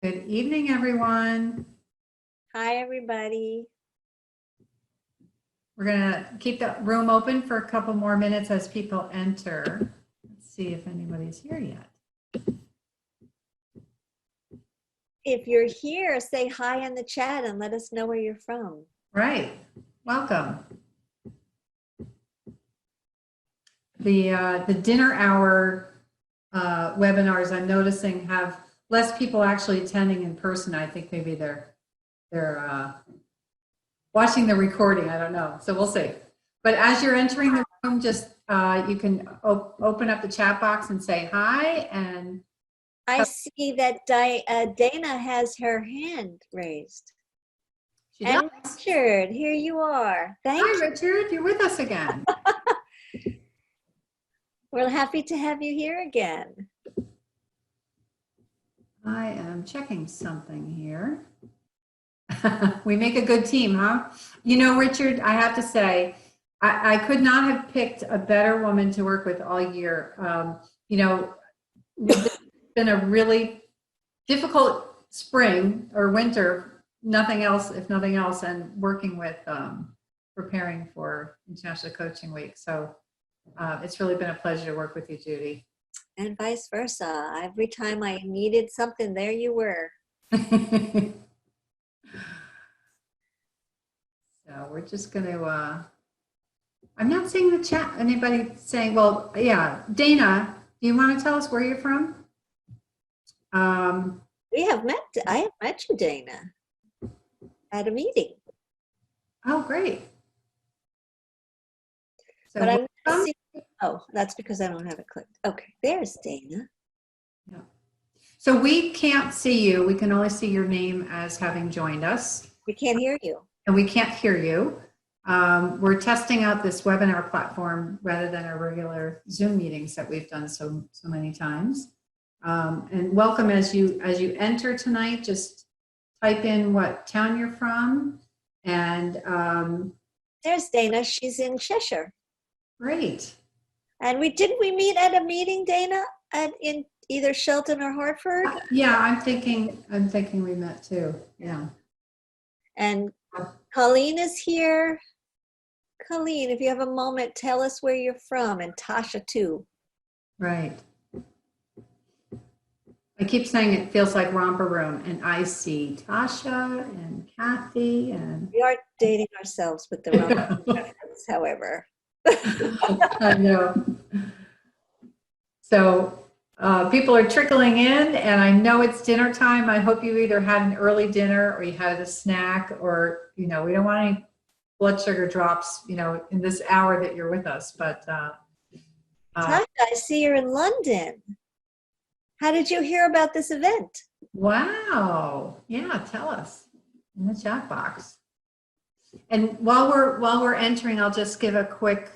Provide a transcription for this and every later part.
Good evening, everyone. Hi, everybody. We're going to keep the room open for a couple more minutes as people enter. Let's see if anybody's here yet. If you're here, say hi in the chat and let us know where you're from. Right. Welcome. The dinner hour webinars, I'm noticing, have less people actually attending in person. I think maybe they're watching the recording. I don't know. So we'll see. But as you're entering the room, just you can open up the chat box and say hi. And I see that Dana has her hand raised. And Richard, here you are. Thank you. Hi, Richard. You're with us again. We're happy to have you here again. I am checking something here. We make a good team, huh? You know, Richard, I have to say, I could not have picked a better woman to work with all year. You know, it's been a really difficult spring or winter, nothing else, if nothing else, and working with preparing for International Coaching Week. So it's really been a pleasure to work with you, Judy. And vice versa. Every time I needed something, there you were. So we're just going to, I'm not seeing the chat, anybody saying, well, yeah, Dana, do you want to tell us where you're from? I have met you, Dana, at a meeting. Oh, great. So but I'm not seeing, oh, that's because I don't have it clicked. Okay, there's Dana. Yeah. So we can't see you. We can only see your name as having joined us. We can't hear you. And we can't hear you. We're testing out this webinar platform rather than our regular Zoom meetings that we've done so many times. And welcome as you enter tonight. Just type in what town you're from, and there's Dana. She's in Cheshire. Great. And didn't we meet at a meeting, Dana, in either Shelton or Hartford? Yeah, I'm thinking we met too. Yeah. And Colleen is here. Colleen, if you have a moment, tell us where you're from, and Tasha too. Right. I keep saying it feels like romper room, and I see Tasha and Kathy and. We are dating ourselves with the romper reference, however. I know. So people are trickling in, and I know it's dinner time. I hope you either had an early dinner or you had a snack, or, you know, we don't want any blood sugar drops, you know, in this hour that you're with us. But Tasha, I see you're in London. How did you hear about this event? Wow. Yeah, tell us in the chat box. And while we're entering, I'll just give a quick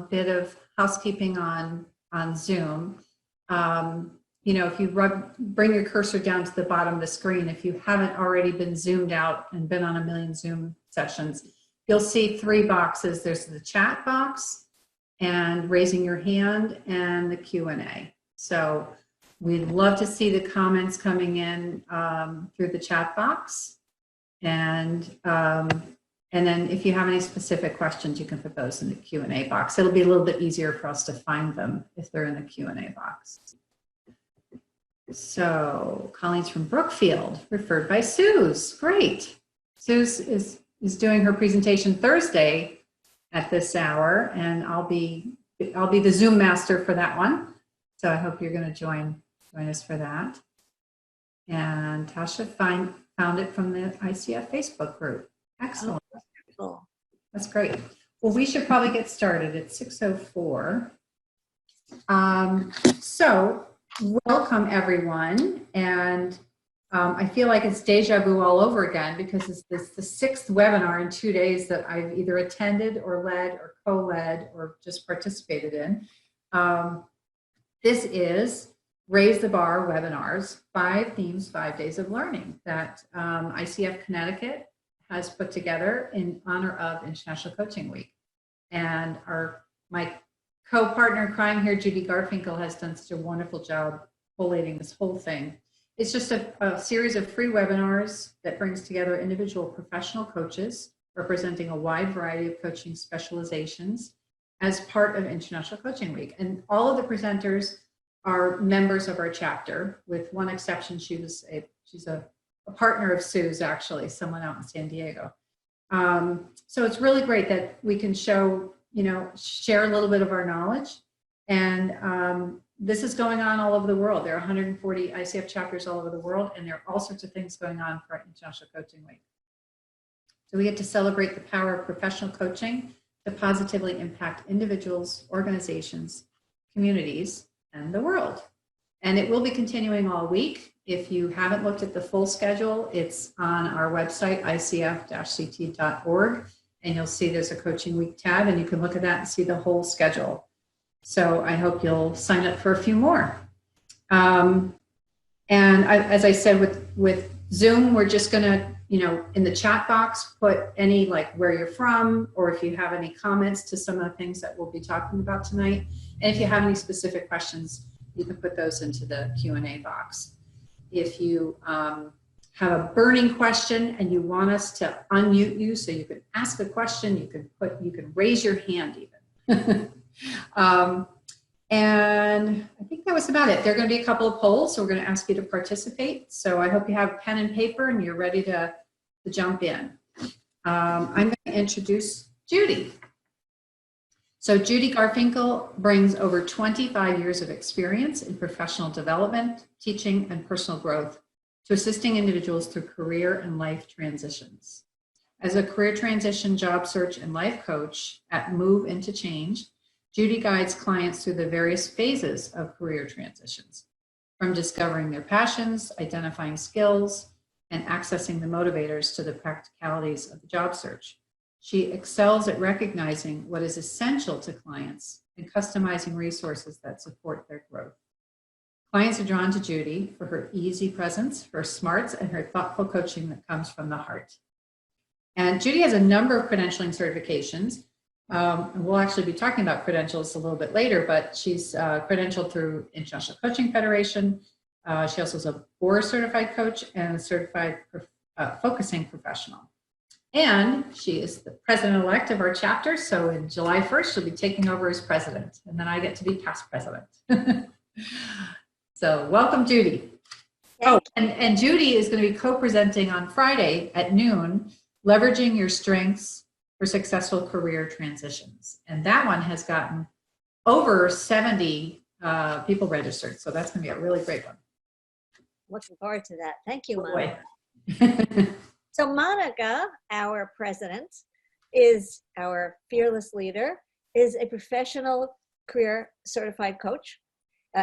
bit of housekeeping on Zoom. You know, if you bring your cursor down to the bottom of the screen, if you haven't already been zoomed out and been on a million Zoom sessions, you'll see three boxes. There's the chat box and raising your hand and the Q&A. So we'd love to see the comments coming in through the chat box. And then if you have any specific questions, you can put those in the Q&A box. It'll be a little bit easier for us to find them if they're in the Q&A box. So Colleen's from Brookfield, referred by Suze. Great. Suze is doing her presentation Thursday at this hour, and I'll be the Zoom master for that one. So I hope you're going to join us for that. And Tasha found it from the ICF Facebook group. Excellent. Oh, That's great. Well, we should probably get started at 6:04. So welcome everyone. And I feel like it's deja vu all over again, because it's the sixth webinar in 2 days that I've either attended or led or co-led or just participated in. This is Raise the Bar webinars, 5 themes, 5 days of learning that ICF Connecticut has put together in honor of International Coaching Week. And my co-partner in crime here, Judy Garfinkel, has done such a wonderful job collating this whole thing. It's just a series of free webinars that brings together individual professional coaches representing a wide variety of coaching specializations as part of International Coaching Week. And all of the presenters are members of our chapter, with one exception. She's a partner of Sue's, actually, someone out in San Diego. So it's really great that we can share a little bit of our knowledge. And this is going on all over the world. There are 140 ICF chapters all over the world, and there are all sorts of things going on for International Coaching Week. So we get to celebrate the power of professional coaching to positively impact individuals, organizations, communities, and the world. And it will be continuing all week. If you haven't looked at the full schedule, it's on our website, ICF-CT.org, and you'll see there's a Coaching Week tab, and you can look at that and see the whole schedule. So I hope you'll sign up for a few more. As I said, with Zoom, we're just going to, in the chat box, put any, like, where you're from, or if you have any comments to some of the things that we'll be talking about tonight. And if you have any specific questions, you can put those into the Q&A box. If you have a burning question and you want us to unmute you so you can ask a question, you can raise your hand even. And I think that was about it. There are going to be a couple of polls, so we're going to ask you to participate. So I hope you have pen and paper and you're ready to jump in. I'm going to introduce Judy. So Judy Garfinkel brings over 25 years of experience in professional development, teaching, and personal growth to assisting individuals through career and life transitions. As a career transition, job search, and life coach at Move Into Change, Judy guides clients through the various phases of career transitions, from discovering their passions, identifying skills, and accessing the motivators to the practicalities of the job search. She excels at recognizing what is essential to clients and customizing resources that support their growth. Clients are drawn to Judy for her easy presence, her smarts, and her thoughtful coaching that comes from the heart. And Judy has a number of credentialing certifications. And we'll actually be talking about credentials a little bit later, but she's credentialed through International Coaching Federation. She also is a board certified coach and a certified focusing professional. And she is the president-elect of our chapter. So in July 1st, she'll be taking over as president. And then I get to be past president. So welcome, Judy. Oh, and Judy is going to be co-presenting on Friday at noon, Leveraging Your Strengths for Successful Career Transitions. And that one has gotten over 70 people registered. So that's going to be a really great one. Looking forward to that. Thank you, Oh, Monica. So Monica, our president, is our fearless leader, is a professional career certified coach.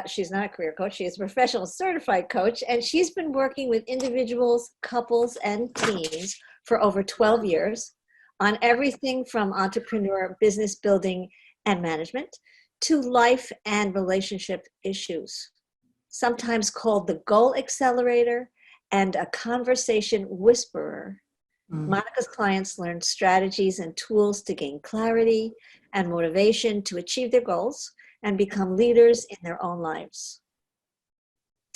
She's not a career coach, she is a professional certified coach, and she's been working with individuals, couples, and teams for over 12 years on everything from entrepreneur, business building, and management to life and relationship issues, sometimes called the goal accelerator and a conversation whisperer. Monica's clients learn strategies and tools to gain clarity and motivation to achieve their goals and become leaders in their own lives.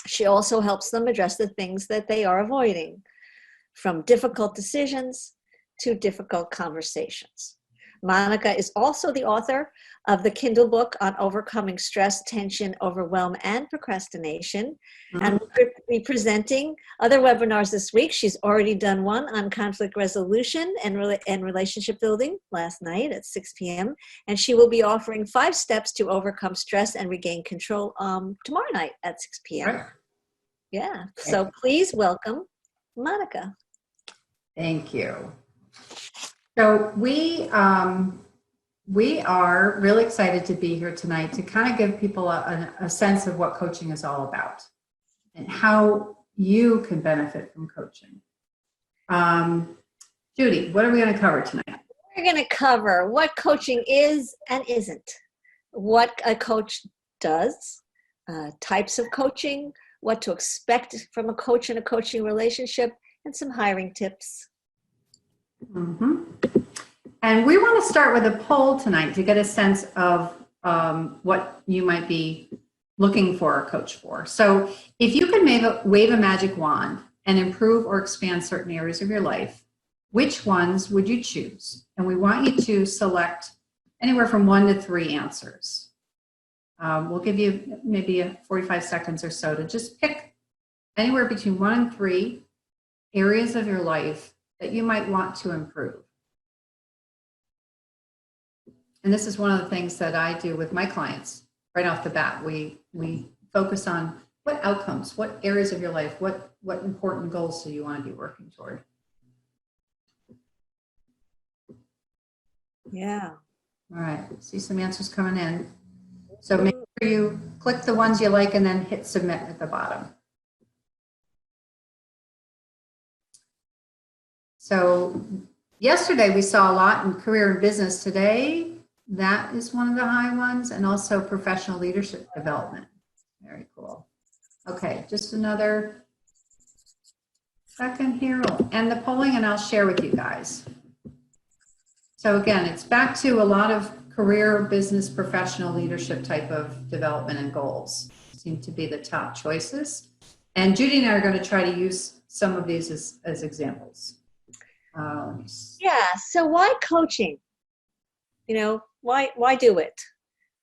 She also helps them address the things that they are avoiding, from difficult decisions to difficult conversations. Monica is also the author of the Kindle book on overcoming stress, tension, overwhelm, and procrastination. And we'll be presenting other webinars this week. She's already done one on conflict resolution and relationship building last night at 6 p.m. And she will be offering 5 steps to overcome stress and regain control tomorrow night at 6 p.m. Right. Yeah, so please welcome Monica. Thank you. So we are really excited to be here tonight to kind of give people a sense of what coaching is all about and how you can benefit from coaching. Judy, what are we going to cover tonight? We're going to cover what coaching is and isn't, what a coach does, types of coaching, what to expect from a coach in a coaching relationship, and some hiring tips. And we want to start with a poll tonight to get a sense of what you might be looking for a coach for. So if you could wave a magic wand and improve or expand certain areas of your life, which ones would you choose? And we want you to select anywhere from 1 to 3 answers. We'll give you maybe 45 seconds or so to just pick anywhere between 1 and 3 areas of your life that you might want to improve. And this is one of the things that I do with my clients right off the bat. We focus on what outcomes, what areas of your life, what important goals do you want to be working toward? Yeah. All right, see some answers coming in. So make sure you click the ones you like and then hit submit at the bottom. So yesterday we saw a lot in career and business. Today, that is one of the high ones, and also professional leadership development. Very cool. Okay, just another second here. We'll end the polling and I'll share with you guys. So again, it's back to a lot of career, business, professional leadership type of development and goals seem to be the top choices. And Judy and I are going to try to use some of these as examples. Yeah, so why coaching? You know, why do it?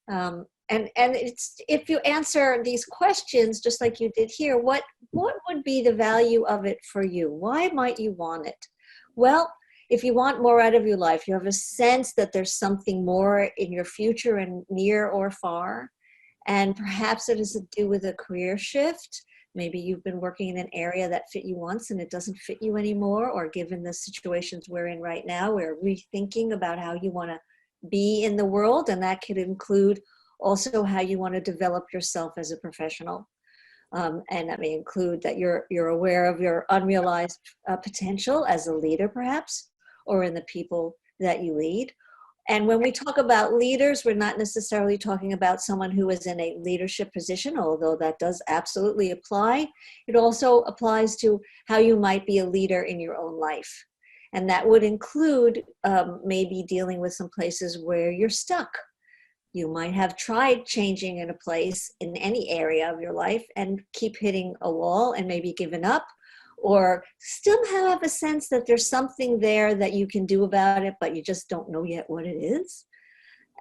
And it's, if you answer these questions just like you did here, what would be the value of it for you? Why might you want it? Well, if you want more out of your life, you have a sense that there's something more in your future and near or far, and perhaps it has to do with a career shift. Maybe you've been working in an area that fit you once and it doesn't fit you anymore, or given the situations we're in right now, we're rethinking about how you want to be in the world, and that could include also how you want to develop yourself as a professional. And that may include that you're aware of your unrealized potential as a leader, perhaps, or in the people that you lead. And when we talk about leaders, we're not necessarily talking about someone who is in a leadership position, although that does absolutely apply. It also applies to how you might be a leader in your own life. And that would include maybe dealing with some places where you're stuck. You might have tried changing in a place in any area of your life and keep hitting a wall and maybe given up, or still have a sense that there's something there that you can do about it, but you just don't know yet what it is.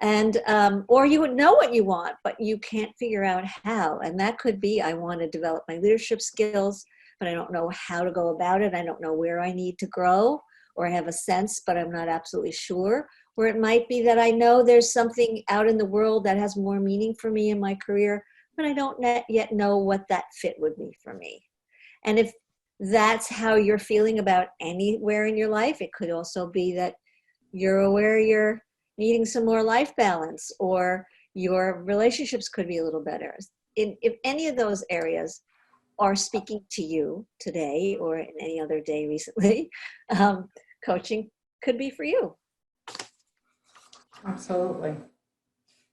And, or you would know what you want, but you can't figure out how. And that could be, I want to develop my leadership skills, but I don't know how to go about it. I don't know where I need to grow, or I have a sense, but I'm not absolutely sure. Or it might be that I know there's something out in the world that has more meaning for me in my career, but I don't yet know what that fit would be for me. And if that's how you're feeling about anywhere in your life, it could also be that you're aware you're needing some more life balance, or your relationships could be a little better. If any of those areas are speaking to you today or in any other day recently, coaching could be for you. Absolutely.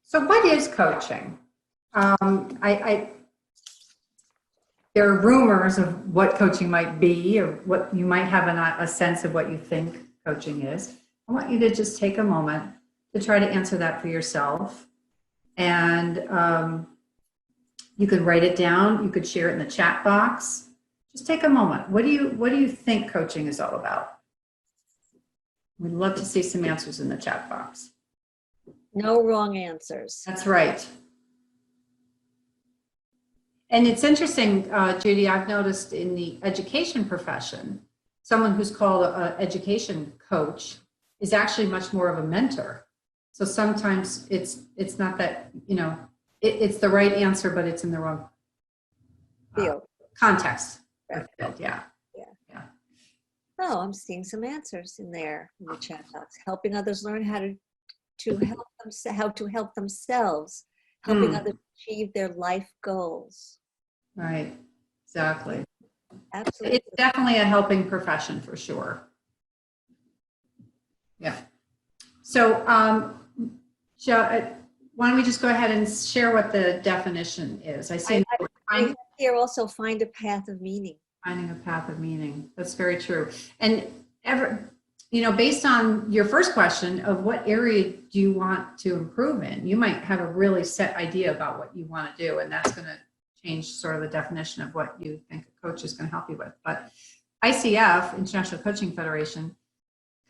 So what is coaching? There are rumors of what coaching might be, or what you might have a sense of what you think coaching is. I want you to just take a moment to try to answer that for yourself. And you could write it down. You could share it in the chat box. Just take a moment. What do you think coaching is all about? We'd love to see some answers in the chat box. No wrong answers. That's right. And it's interesting, Judy, I've noticed in the education profession, someone who's called an education coach is actually much more of a mentor. So sometimes it's not that, you know, it's the right answer, but it's in the wrong Field. Context. Right. Yeah. Oh, I'm seeing some answers in there in the chat box. Helping others learn how to help themselves, helping others achieve their life goals. Right. Exactly. Absolutely. It's definitely a helping profession for sure. Yeah. So, why don't we just go ahead and share what the definition is? I see I here also find a path of meaning. Finding a path of meaning. That's very true. And based on your first question of what area do you want to improve in, you might have a really set idea about what you want to do, and that's going to change sort of the definition of what you think a coach is going to help you with. But ICF, International Coaching Federation,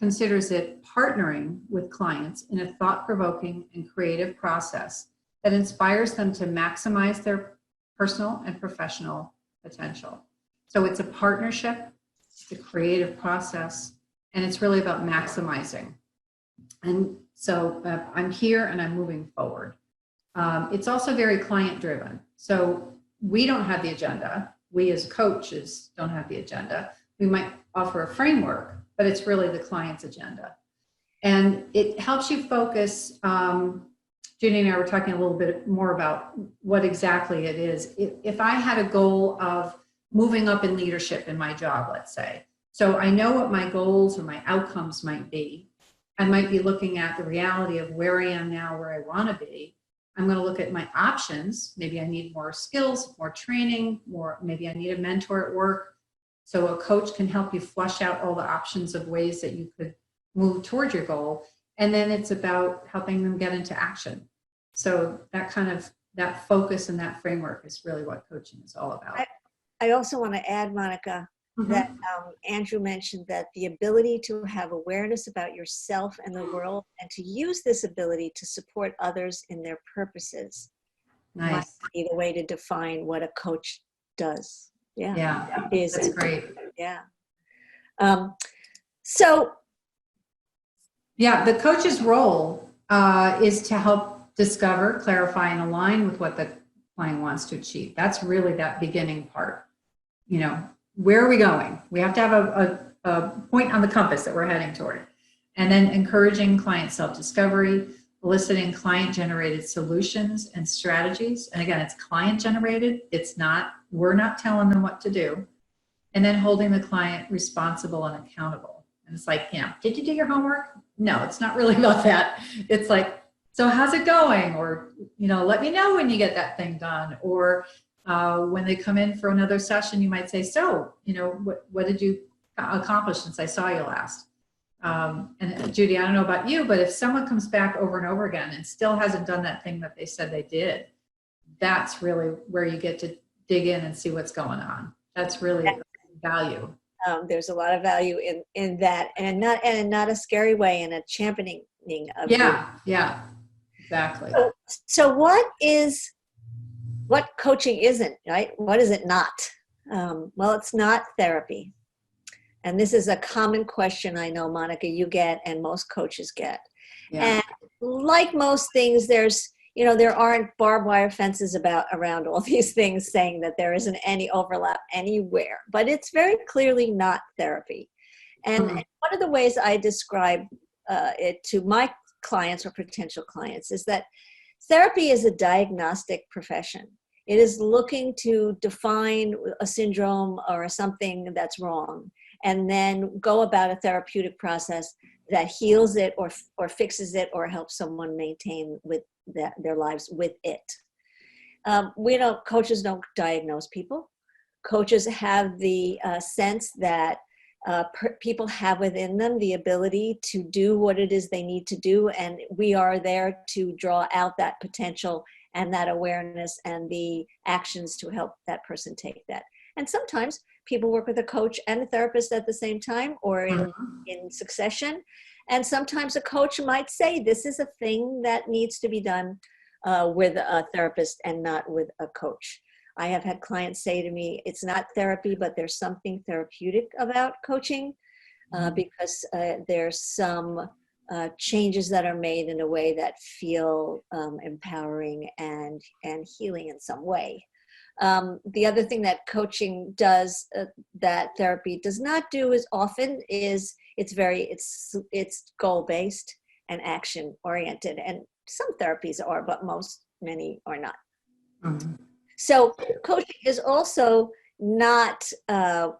considers it partnering with clients in a thought-provoking and creative process that inspires them to maximize their personal and professional potential. So it's a partnership, it's a creative process, and it's really about maximizing. And so I'm here and I'm moving forward. It's also very client-driven. So we don't have the agenda. We as coaches don't have the agenda. We might offer a framework, but it's really the client's agenda. And it helps you focus. Judy and I were talking a little bit more about what exactly it is. If I had a goal of moving up in leadership in my job, let's say, so I know what my goals or my outcomes might be. I might be looking at the reality of where I am now, where I want to be. I'm going to look at my options. Maybe I need more skills, more training, maybe I need a mentor at work. So a coach can help you flush out all the options of ways that you could move toward your goal. And then it's about helping them get into action. So that focus and that framework is really what coaching is all about. I also want to add, Monica, that Andrew mentioned that the ability to have awareness about yourself and the world and to use this ability to support others in their purposes might be the way to define what a coach does. Yeah. That's great. Yeah. The coach's role is to help discover, clarify, and align with what the client wants to achieve. That's really that beginning part. Where are we going? We have to have a point on the compass that we're heading toward. And then encouraging client self-discovery, eliciting client-generated solutions and strategies. And again, it's client-generated. We're not telling them what to do. And then holding the client responsible and accountable. And it's like, did you do your homework? No, it's not really about that. It's like, so how's it going? Or, let me know when you get that thing done. Or when they come in for another session, you might say, so, what did you accomplish since I saw you last? And Judy, I don't know about you, but if someone comes back over and over again and still hasn't done that thing that they said they did, that's really where you get to dig in and see what's going on. That's really the value. There's a lot of value in that, and not a scary way, in a championing of exactly. So what coaching isn't, right? What is it not? Well, it's not therapy. And this is a common question I know, Monica, you get and most coaches get. Yeah. And like most things, there aren't barbed wire fences around all these things saying that there isn't any overlap anywhere, but it's very clearly not therapy. And one of the ways I describe it to my clients or potential clients is that therapy is a diagnostic profession. It is looking to define a syndrome or something that's wrong, and then go about a therapeutic process that heals it or fixes it or helps someone maintain with their lives with it. Coaches don't diagnose people. Coaches have the sense that people have within them the ability to do what it is they need to do, and we are there to draw out that potential and that awareness and the actions to help that person take that. And sometimes people work with a coach and a therapist at the same time or in succession. And sometimes a coach might say, this is a thing that needs to be done with a therapist and not with a coach. I have had clients say to me, it's not therapy, but there's something therapeutic about coaching because there's some changes that are made in a way that feel empowering and healing in some way. The other thing that coaching does that therapy does not do as often is it's goal-based and action-oriented. And some therapies are, but many are not. Mm-hmm. So coaching is also not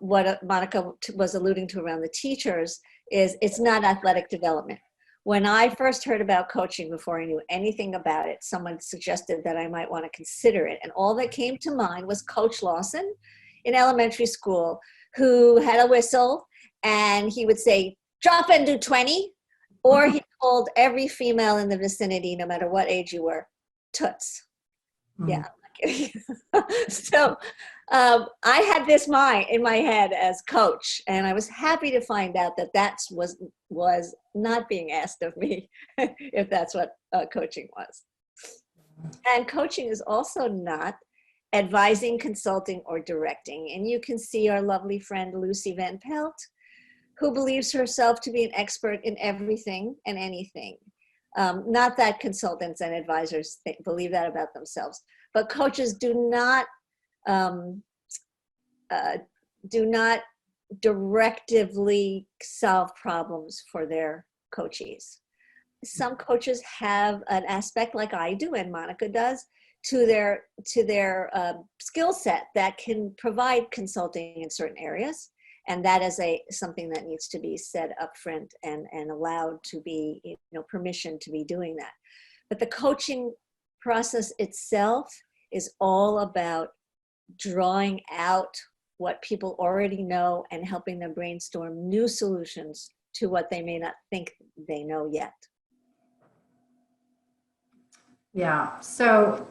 what Monica was alluding to around the teachers, it's not athletic development. When I first heard about coaching, before I knew anything about it, someone suggested that I might want to consider it. And all that came to mind was Coach Lawson in elementary school, who had a whistle and he would say, drop and do 20, or he called every female in the vicinity, no matter what age you were, toots. Yeah, I'm not kidding. So I had this in my head as coach, and I was happy to find out that was not being asked of me, if that's what coaching was. And coaching is also not advising, consulting, or directing. And you can see our lovely friend Lucy Van Pelt, who believes herself to be an expert in everything and anything. Not that consultants and advisors believe that about themselves, but coaches do not directively solve problems for their coachees. Some coaches have an aspect, like I do and Monica does, to their skill set that can provide consulting in certain areas. And that is something that needs to be said up front and allowed to be, permission to be doing that. But the coaching process itself is all about drawing out what people already know and helping them brainstorm new solutions to what they may not think they know yet. Yeah. So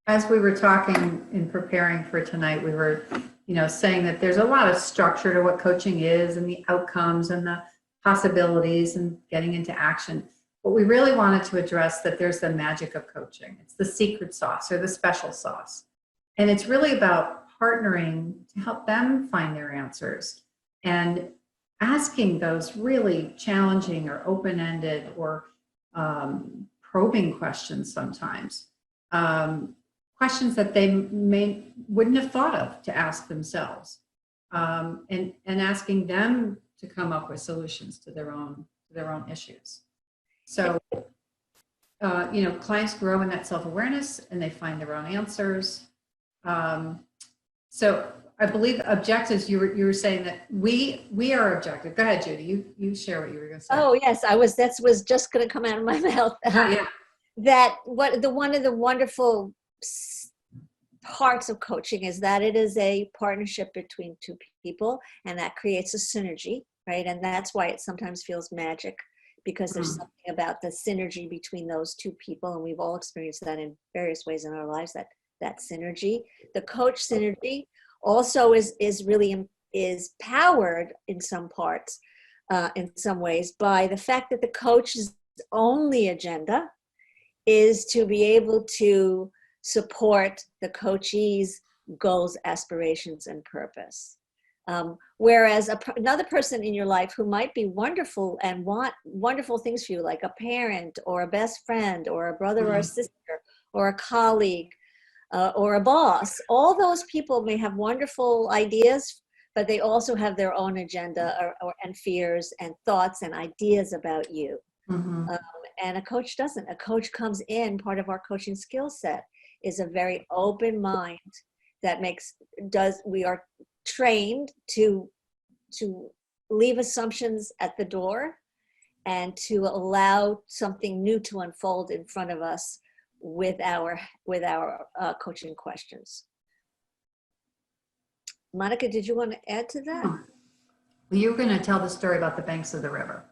as we were talking in preparing for tonight, we were, saying that there's a lot of structure to what coaching is and the outcomes and the possibilities and getting into action. But we really wanted to address that there's the magic of coaching. It's the secret sauce or the special sauce. And it's really about partnering to help them find their answers and asking those really challenging or open-ended or probing questions sometimes. Questions that they wouldn't have thought of to ask themselves, and asking them to come up with solutions to their own issues. So, clients grow in that self-awareness and they find their own answers. So I believe objectives, you were saying that we are objective. Go ahead, Judy. You share what you were going to say. Oh yes, that was just going to come out of my mouth. Yeah. That one of the wonderful parts of coaching is that it is a partnership between two people, and that creates a synergy, right? And that's why it sometimes feels magic, because there's something about the synergy between those two people, and we've all experienced that in various ways in our lives. That synergy, the coach synergy, also is really powered in some parts, in some ways, by the fact that the coach's only agenda is to be able to support the coachee's goals, aspirations, and purpose. Whereas another person in your life who might be wonderful and want wonderful things for you, like a parent or a best friend or a brother or a sister or a colleague or a boss, all those people may have wonderful ideas, but they also have their own agenda and fears and thoughts and ideas about you. And a coach doesn't. A coach comes in, part of our coaching skill set is a very open mind that we are trained to leave assumptions at the door and to allow something new to unfold in front of us with our coaching questions. Monica, did you want to add to that? Well, you were going to tell the story about the banks of the river.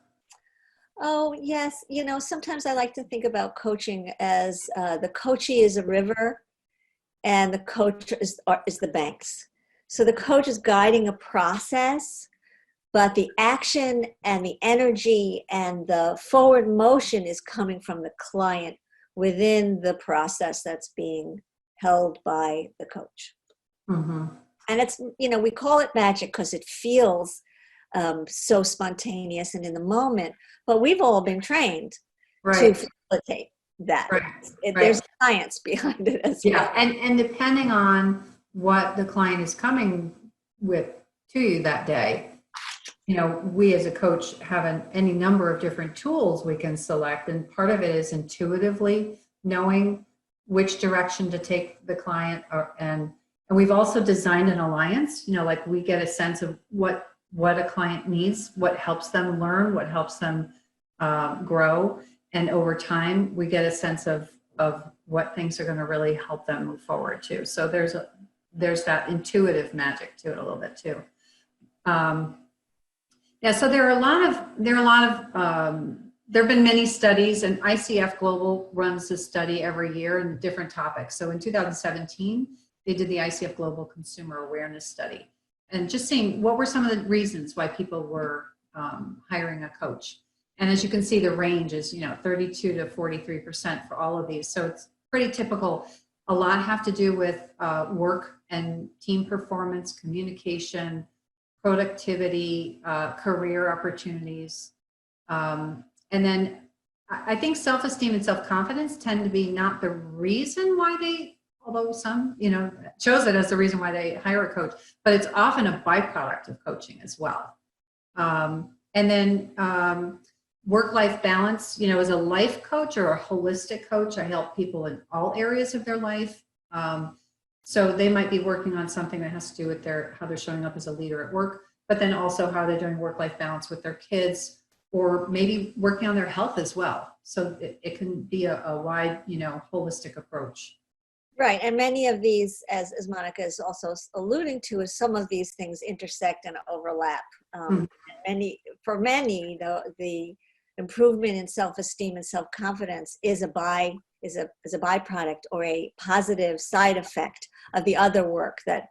Oh, yes. Sometimes I like to think about coaching as the coachee is a river and the coach is the banks. So the coach is guiding a process, but the action and the energy and the forward motion is coming from the client within the process that's being held by the coach. And it's, we call it magic because it feels so spontaneous and in the moment, but we've all been trained to facilitate that. There's science behind it as well. And depending on what the client is coming with to you that day, we as a coach have any number of different tools we can select, and part of it is intuitively knowing which direction to take the client, and we've also designed an alliance, like we get a sense of what a client needs, what helps them learn, what helps them grow. And over time, we get a sense of what things are going to really help them move forward too. So there's that intuitive magic to it a little bit too. Yeah, so there have been many studies, and ICF Global runs this study every year in different topics. So in 2017, they did the ICF Global Consumer Awareness Study, and just seeing what were some of the reasons why people were hiring a coach. And as you can see, the range is 32 to 43% for all of these. So it's pretty typical. A lot have to do with work and team performance, communication, productivity, career opportunities. And then I think self-esteem and self-confidence tend to be not the reason why they, although some, chose it as the reason why they hire a coach, but it's often a byproduct of coaching as well. And then work-life balance, as a life coach or a holistic coach, I help people in all areas of their life. So they might be working on something that has to do with how they're showing up as a leader at work, but then also how they're doing work-life balance with their kids, or maybe working on their health as well. So it can be a wide, holistic approach. Right, and many of these, as Monica is also alluding to, is some of these things intersect and overlap. For many, the improvement in self-esteem and self-confidence is a byproduct or a positive side effect of the other work that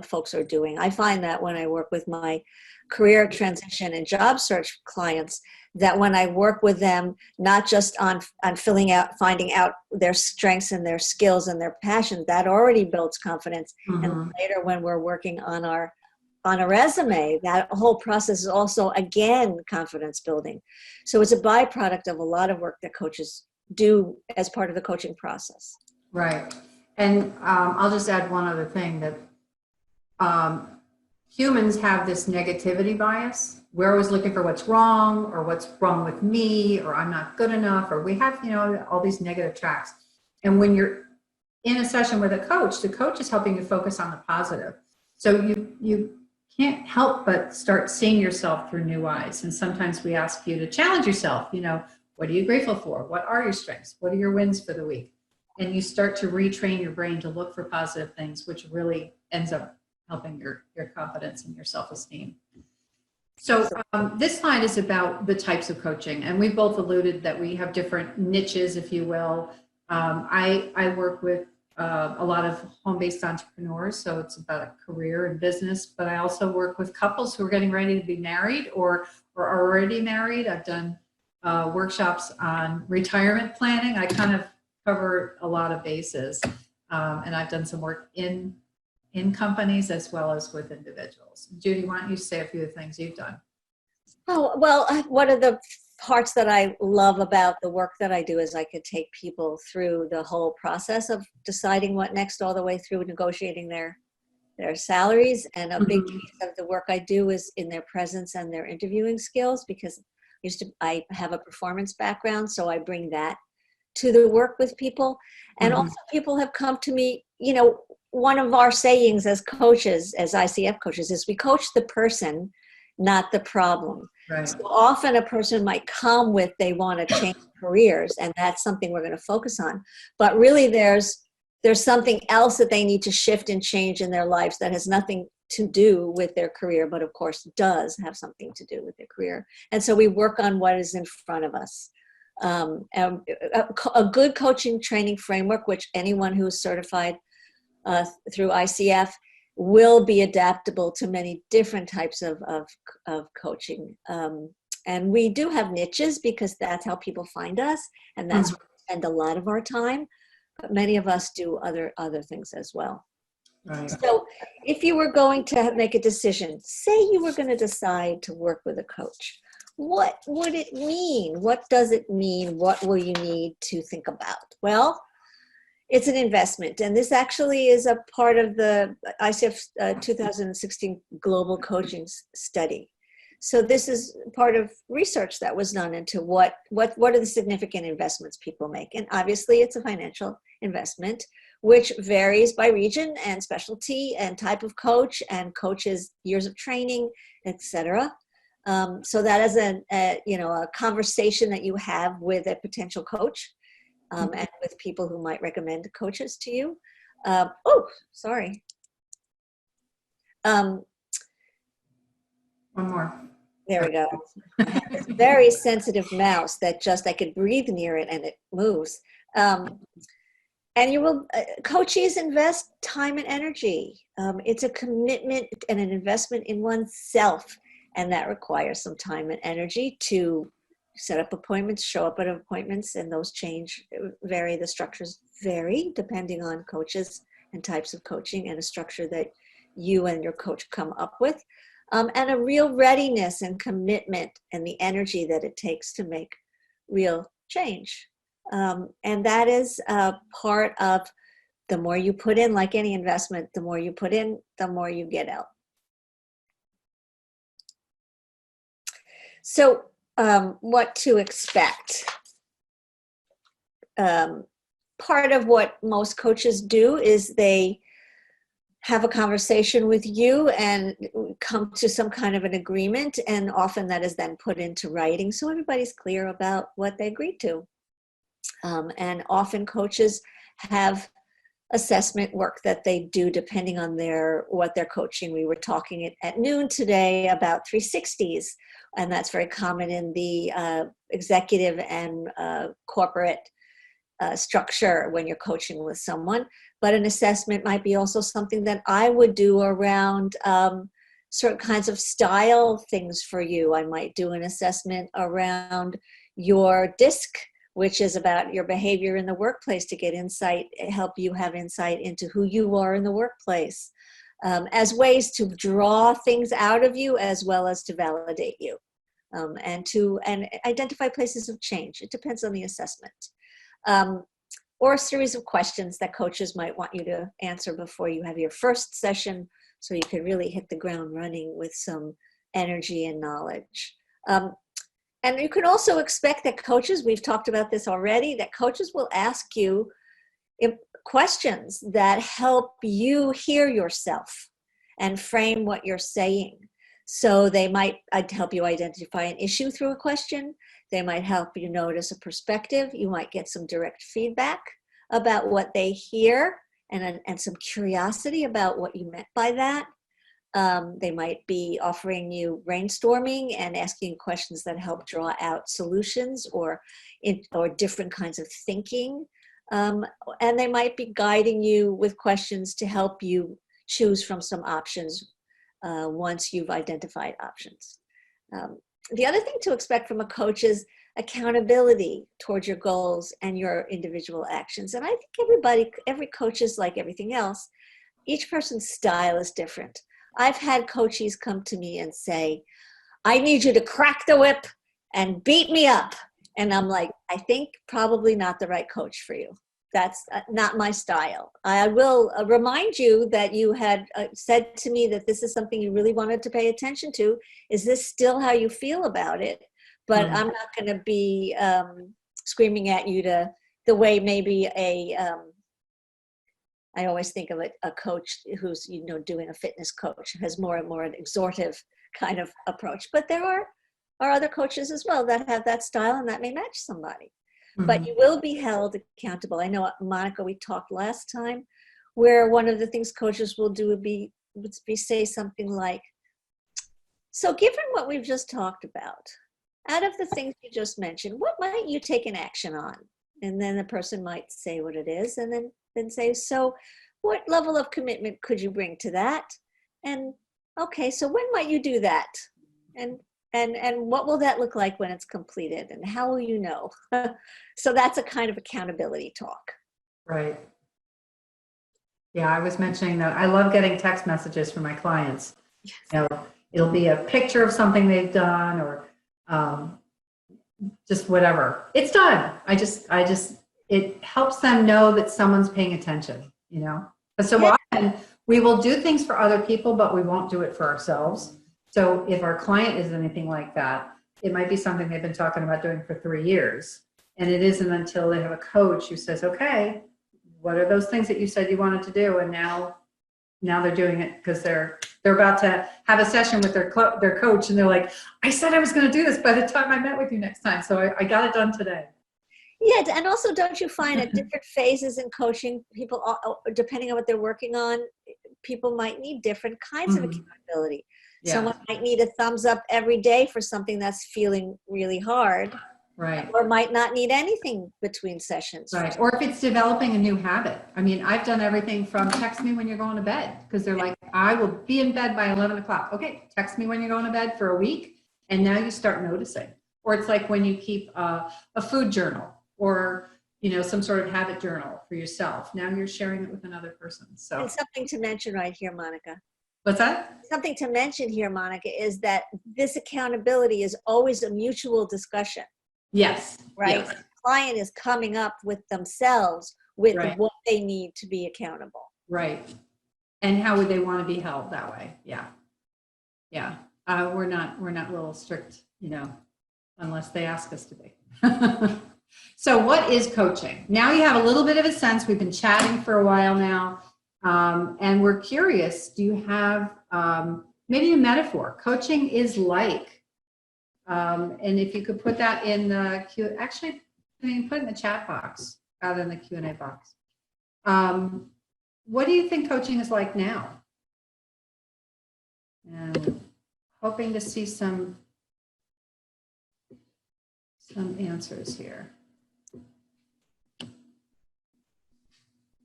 folks are doing. I find that when I work with my career transition and job search clients, that when I work with them, not just on finding out their strengths and their skills and their passion, that already builds confidence. Mm-hmm. And later when we're working on a resume, that whole process is also, again, confidence building. So it's a byproduct of a lot of work that coaches do as part of the coaching process. Right. And I'll just add one other thing, that humans have this negativity bias. We're always looking for what's wrong, or what's wrong with me, or I'm not good enough, or we have, all these negative tracks. And when you're in a session with a coach, the coach is helping you focus on the positive. So you can't help but start seeing yourself through new eyes. And sometimes we ask you to challenge yourself. What are you grateful for? What are your strengths? What are your wins for the week? And you start to retrain your brain to look for positive things, which really ends up helping your confidence and your self-esteem. So this slide is about the types of coaching, and we both alluded that we have different niches, if you will. I work with a lot of home-based entrepreneurs, so it's about a career and business, but I also work with couples who are getting ready to be married or are already married. I've done workshops on retirement planning. I kind of cover a lot of bases, and I've done some work in companies as well as with individuals. Judy, why don't you say a few of the things you've done? Oh, well, one of the parts that I love about the work that I do is I could take people through the whole process of deciding what next, all the way through negotiating their salaries. And a big piece of the work I do is in their presence and their interviewing skills, because I have a performance background, so I bring that to the work with people. And also people have come to me, one of our sayings as coaches, as ICF coaches, is we coach the person, not the problem. Right. So often a person might come with, they want to change careers, and that's something we're going to focus on. But really there's something else that they need to shift and change in their lives that has nothing to do with their career, but of course does have something to do with their career. And so we work on what is in front of us. A good coaching training framework, which anyone who is certified through ICF will be adaptable to many different types of coaching. And we do have niches, because that's how people find us, and that's where we spend a lot of our time. But many of us do other things as well. Right. So if you were going to make a decision, say you were going to decide to work with a coach, what would it mean? What does it mean? What will you need to think about? Well, it's an investment, and this actually is a part of the ICF 2016 Global Coaching Study. So this is part of research that was done into what are the significant investments people make. And obviously it's a financial investment, which varies by region and specialty and type of coach and coaches' years of training, etc. So that is a conversation that you have with a potential coach. And with people who might recommend coaches to you. One more. There we go. I have this very sensitive mouse that just, I could breathe near it and it moves. And you will, coaches invest time and energy. It's a commitment and an investment in oneself. And that requires some time and energy to set up appointments, show up at appointments, and those vary. The structures vary depending on coaches and types of coaching and a structure that you and your coach come up with. And a real readiness and commitment and the energy that it takes to make real change. And that is part of the more you put in, like any investment, the more you put in, the more you get out. So what to expect? Part of what most coaches do is they have a conversation with you and come to some kind of an agreement, and often that is then put into writing so everybody's clear about what they agreed to. And often coaches have assessment work that they do depending on what they're coaching. We were talking at noon today about 360s, and that's very common in the executive and corporate structure when you're coaching with someone. But an assessment might be also something that I would do around certain kinds of style things for you. I might do an assessment around your DISC, which is about your behavior in the workplace, to get insight, help you have insight into who you are in the workplace, as ways to draw things out of you as well as to validate you, and identify places of change. It depends on the assessment. Or a series of questions that coaches might want you to answer before you have your first session, so you can really hit the ground running with some energy and knowledge. And you can also expect that coaches, we've talked about this already, that coaches will ask you questions that help you hear yourself and frame what you're saying. So they might help you identify an issue through a question. They might help you notice a perspective. You might get some direct feedback about what they hear and some curiosity about what you meant by that. They might be offering you brainstorming and asking questions that help draw out solutions or different kinds of thinking. And they might be guiding you with questions to help you choose from some options once you've identified options. The other thing to expect from a coach is accountability towards your goals and your individual actions. And I think every coach is like everything else. Each person's style is different. I've had coaches come to me and say, I need you to crack the whip and beat me up. And I'm like, I think probably not the right coach for you. That's not my style. I will remind you that you had said to me that this is something you really wanted to pay attention to. Is this still how you feel about it? But I'm not going to be screaming at you the way maybe I always think of a coach who's, doing a fitness coach, has more and more an exhortive kind of approach. But there are other coaches as well that have that style and that may match somebody. Mm-hmm. But you will be held accountable. I know, Monica, we talked last time where one of the things coaches will do would be say something like, so given what we've just talked about, out of the things you just mentioned, what might you take an action on? And then the person might say what it is, and then say, so what level of commitment could you bring to that? And okay, so when might you do that? And what will that look like when it's completed? And how will you know? So that's a kind of accountability talk. Right. Yeah, I was mentioning that I love getting text messages from my clients. Yes. It'll be a picture of something they've done or just whatever. It's done. It helps them know that someone's paying attention, But so often we will do things for other people, but we won't do it for ourselves. So if our client is anything like that, it might be something they've been talking about doing for 3 years. And it isn't until they have a coach who says, okay, what are those things that you said you wanted to do? And now they're doing it because they're about to have a session with their coach. And they're like, I said I was going to do this by the time I met with you next time. So I got it done today. Yeah, and also don't you find at different phases in coaching, people, depending on what they're working on, people might need different kinds of accountability. Yeah. Someone might need a thumbs up every day for something that's feeling really hard, Right. or might not need anything between sessions. Right. Or if it's developing a new habit. I mean, I've done everything from text me when you're going to bed, because they're like, I will be in bed by 11 o'clock. Okay, text me when you're going to bed for a week. And now you start noticing. Or it's like when you keep a food journal, or, you know, some sort of habit journal for yourself. Now you're sharing it with another person. So, And something to mention right here, Monica. What's that? Something to mention here, Monica, is that this accountability is always a mutual discussion. Yes. Right? Yes. The client is coming up with themselves with Right. what they need to be accountable. Right. And how would they want to be held that way? Yeah. Yeah. We're not a little strict, you know, unless they ask us to be. So what is coaching? Now you have a little bit of a sense. We've been chatting for a while now. And we're curious, do you have maybe a metaphor? Coaching is like, and if you could put that in the Q, actually, I mean, put it in the chat box rather than the Q&A box. What do you think coaching is like now? And hoping to see some answers here.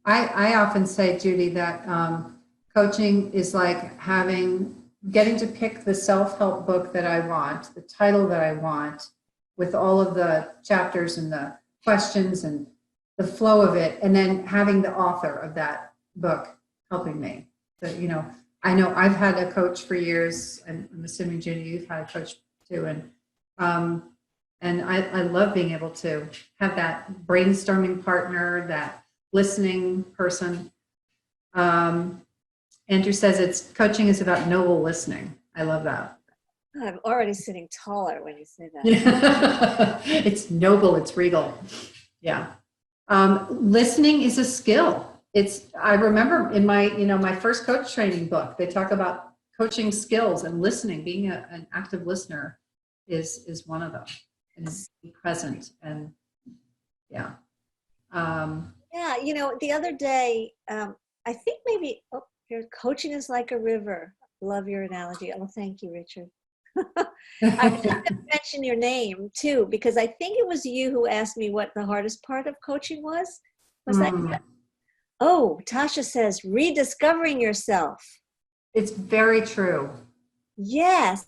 I often say, Judy, that coaching is like getting to pick the self-help book that I want, the title that I want, with all of the chapters and the questions and the flow of it, and then having the author of that book helping me. So, you know I've had a coach for years, and I'm assuming, Judy, you've had a coach too, and I love being able to have that brainstorming partner, that listening person. Andrew says coaching is about noble listening. I love that. I'm already sitting taller when you say that. Yeah. It's noble, it's regal. Yeah. Listening is a skill. I remember in my first coach training book, they talk about coaching skills, and listening, being an active listener is one of them, and be present. And yeah. Yeah, the other day, I think maybe, your coaching is like a river. Love your analogy. Oh, thank you, Richard. I was going to mention your name too, because I think it was you who asked me what the hardest part of coaching was. Was that you? Oh, Tasha says, rediscovering yourself. It's very true. Yes.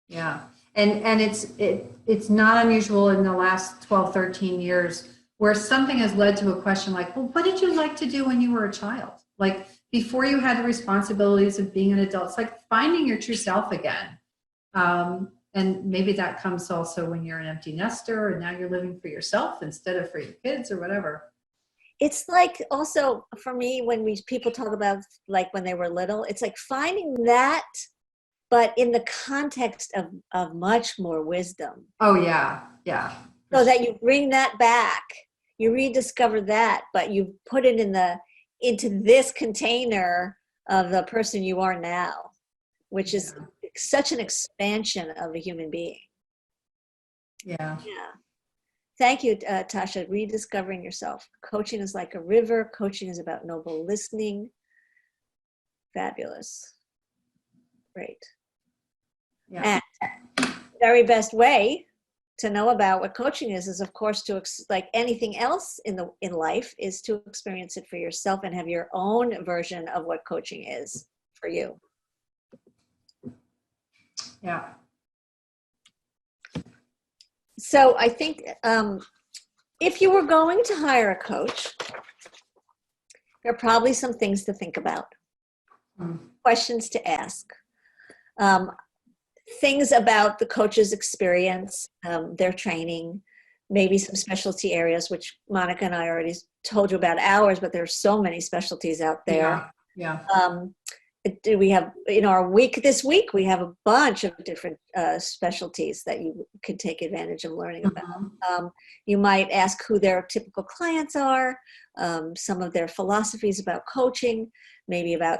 Yeah. And it's not unusual in the last 12, 13 years where something has led to a question like, well, what did you like to do when you were a child? Like before you had the responsibilities of being an adult. It's like finding your true self again. And maybe that comes also when you're an empty nester and now you're living for yourself instead of for your kids or whatever. It's like also for me, when people talk about like when they were little, it's like finding that, but in the context of much more wisdom. Oh yeah. Yeah. So that you bring that back, you rediscover that, but you put it into this container of the person you are now, which is such an expansion of a human being. Yeah. Yeah. Thank you, Tasha. Rediscovering yourself. Coaching is like a river. Coaching is about noble listening. Fabulous. Great. Yeah. And very best way to know about what coaching is of course like anything else in life, is to experience it for yourself and have your own version of what coaching is for you. Yeah. So I think if you were going to hire a coach, there are probably some things to think about, questions to ask, things about the coach's experience, their training, maybe some specialty areas, which Monica and I already told you about ours, but there's so many specialties out there. Yeah. We have, this week, we have a bunch of different specialties that you could take advantage of learning about. You might ask who their typical clients are, some of their philosophies about coaching, maybe about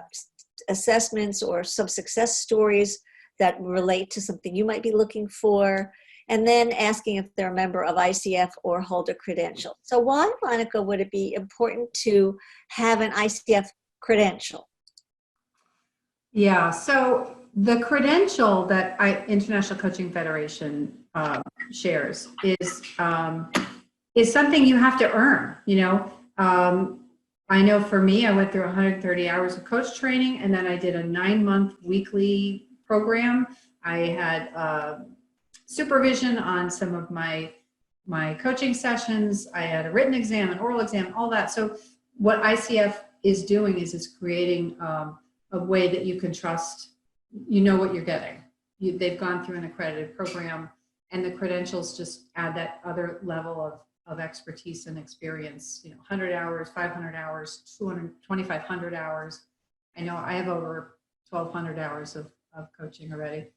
assessments or some success stories that relate to something you might be looking for, and then asking if they're a member of ICF or hold a credential. So why, Monica, would it be important to have an ICF credential? Yeah, so the credential that International Coaching Federation shares is something you have to earn, you know. I know for me, I went through 130 hours of coach training, and then I did a 9-month weekly program. I had supervision on some of my coaching sessions. I had a written exam, an oral exam, all that. So what ICF is doing is creating a way that you can trust, you know what you're getting. They've gone through an accredited program, and the credentials just add that other level of expertise and experience, you know, 100 hours, 500 hours, 200, 2,500 hours. I know I have over 1,200 hours of coaching already.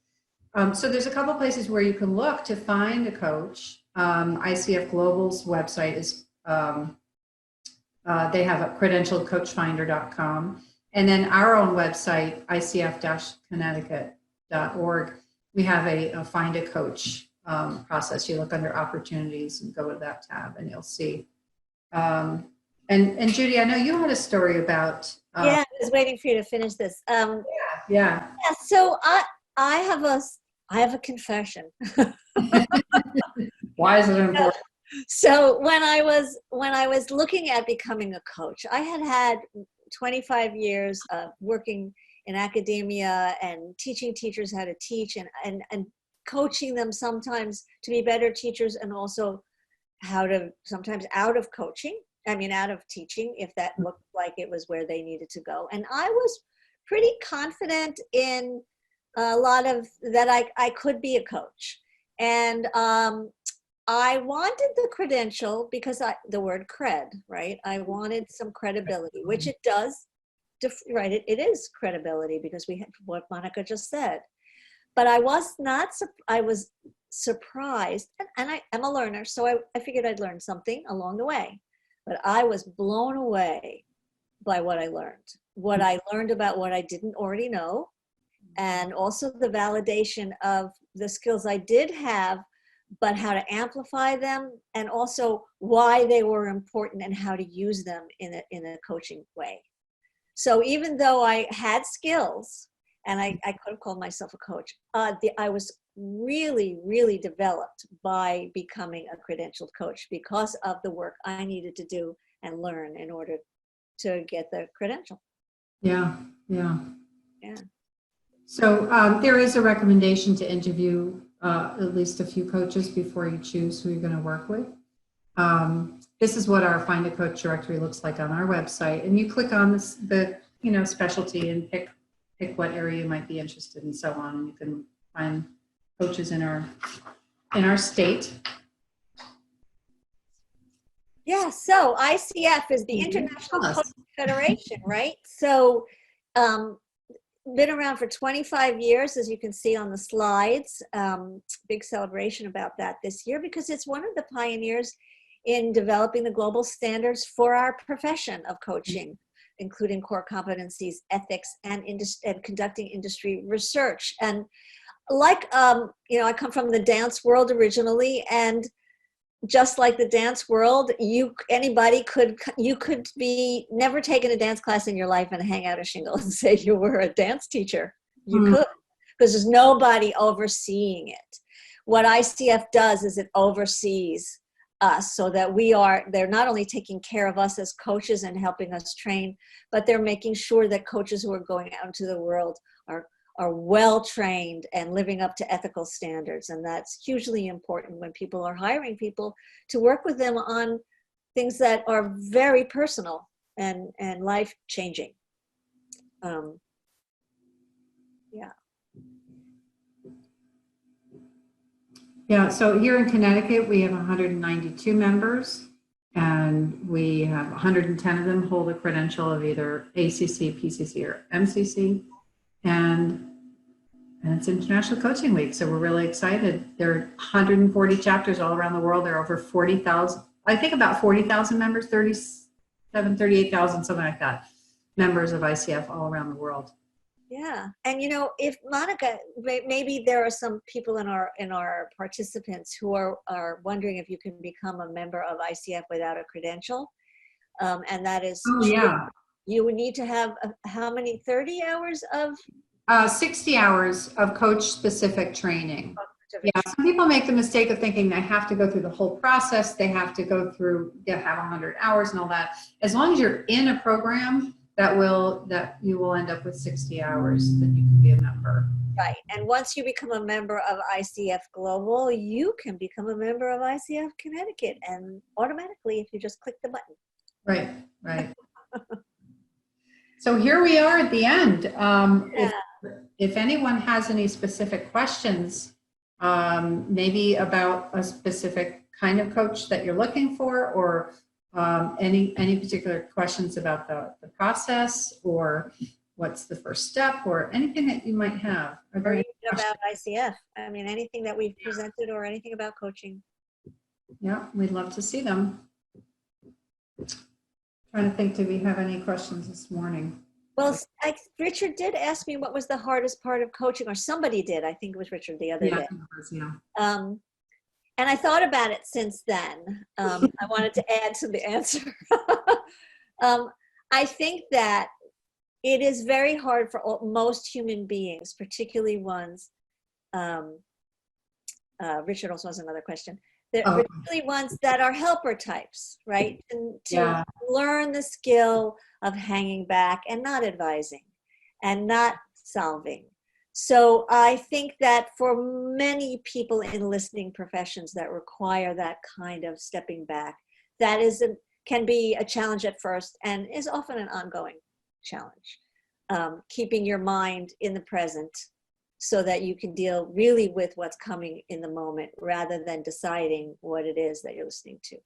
So there's a couple places where you can look to find a coach. ICF Global's website is, they have a credentialedcoachfinder.com. And then our own website, icf-connecticut.org, we have a find a coach process. You look under opportunities and go to that tab and you'll see. And Judy, I know you had a story about. Yeah, I was waiting for you to finish this. Yeah. So I have a confession. Why is it important? So when I was looking at becoming a coach, I had 25 years of working in academia and teaching teachers how to teach and coaching them sometimes to be better teachers, and also how to sometimes out of teaching, if that looked like it was where they needed to go. And I was pretty confident in a lot of that I could be a coach. And I wanted the credential because the word cred, right? I wanted some credibility, which it does, right? It is credibility because we had what Monica just said. But I was not, I was surprised, and I am a learner, so I figured I'd learn something along the way. But I was blown away by what I learned about what I didn't already know, and also the validation of the skills I did have, but how to amplify them, and also why they were important and how to use them in a coaching way. So even though I had skills, and I could have called myself a coach, I was really, really developed by becoming a credentialed coach because of the work I needed to do and learn in order to get the credential. Yeah. So there is a recommendation to interview at least a few coaches before you choose who you're going to work with. This is what our Find a Coach directory looks like on our website, and you click on the specialty and pick what area you might be interested in, and so on. And you can find coaches in our state. Yeah, so ICF is the International Coaching Federation, right? So been around for 25 years, as you can see on the slides. Big celebration about that this year because it's one of the pioneers in developing the global standards for our profession of coaching, including core competencies, ethics, and conducting industry research. And like, I come from the dance world originally, and just like the dance world, you could be never taken a dance class in your life and hang out a shingle and say you were a dance teacher. You could, because there's nobody overseeing it. What ICF does is it oversees us so that they're not only taking care of us as coaches and helping us train, but they're making sure that coaches who are going out into the world are well trained and living up to ethical standards. And that's hugely important when people are hiring people to work with them on things that are very personal and life changing. Yeah, so here in Connecticut, we have 192 members, and we have 110 of them hold a credential of either ACC, PCC, or MCC. And it's International Coaching Week, so we're really excited. There are 140 chapters all around the world. There are over 40,000, I think about 40,000 members, 38,000, something like that, members of ICF all around the world. Yeah, and if Monica, maybe there are some people in our participants who are wondering if you can become a member of ICF without a credential, and that is true. Yeah. You would need to have how many 30 hours of 60 hours of coach-specific training. Yeah, some people make the mistake of thinking they have to go through the whole process. They have to go through, they have 100 hours and all that. As long as you're in a program that you will end up with 60 hours, then you can be a member. Right. And once you become a member of ICF Global, you can become a member of ICF Connecticut, and automatically if you just click the button. Right, right. So here we are at the end. If anyone has any specific questions, maybe about a specific kind of coach that you're looking for, or any particular questions about the process, or what's the first step, or anything that you might have. Or even about ICF. I mean, anything that we've presented or anything about coaching. Yeah, we'd love to see them. Trying to think, do we have any questions this morning? Well, Richard did ask me what was the hardest part of coaching, or somebody did. I think it was Richard the other day. Yeah. And I thought about it since then. I wanted to add to the answer. I think that it is very hard for most human beings, particularly ones. Richard also has another question. Particularly ones that are helper types, right? And to learn the skill of hanging back and not advising and not solving. So I think that for many people in listening professions that require that kind of stepping back, that can be a challenge at first and is often an ongoing challenge. Keeping your mind in the present so that you can deal really with what's coming in the moment rather than deciding what it is that you're listening to.